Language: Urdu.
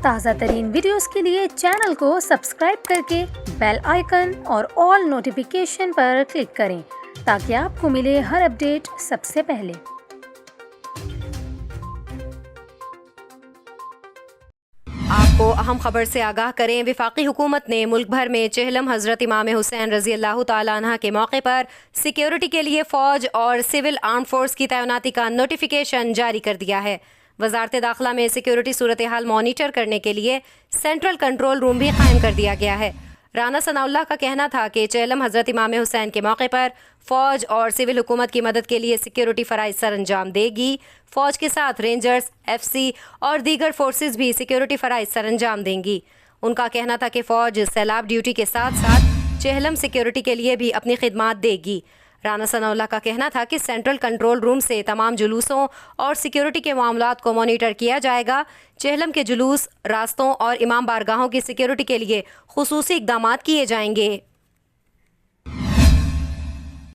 تازہ ترین ویڈیوز کے لیے چینل کو سبسکرائب کر کے بیل آئیکن اور آل نوٹیفیکیشن پر کلک کریں تاکہ آپ کو ملے ہر اپڈیٹ سب سے پہلے۔ آپ کو اہم خبر سے آگاہ کریں، وفاقی حکومت نے ملک بھر میں چہلم حضرت امام حسین رضی اللہ تعالیٰ عنہ کے موقع پر سیکیورٹی کے لیے فوج اور سول آرم فورس کی تعیناتی کا نوٹیفیکیشن جاری کر دیا ہے۔ وزارت داخلہ میں سیکیورٹی صورتحال مانیٹر کرنے کے لیے سینٹرل کنٹرول روم بھی قائم کر دیا گیا ہے۔ رانا ثناء اللہ کا کہنا تھا کہ چہلم حضرت امام حسین کے موقع پر فوج اور سول حکومت کی مدد کے لیے سیکیورٹی فرائض سر انجام دے گی۔ فوج کے ساتھ رینجرز، ایف سی اور دیگر فورسز بھی سیکیورٹی فرائض سر انجام دیں گی۔ ان کا کہنا تھا کہ فوج سیلاب ڈیوٹی کے ساتھ ساتھ چہلم سیکیورٹی کے لیے بھی اپنی خدمات دے گی۔ رانا ثناء اللہ کا کہنا تھا کہ سینٹرل کنٹرول روم سے تمام جلوسوں اور سیکیورٹی کے معاملات کو مانیٹر کیا جائے گا۔ چہلم کے جلوس، راستوں اور امام بارگاہوں کی سیکیورٹی کے لیے خصوصی اقدامات کیے جائیں گے۔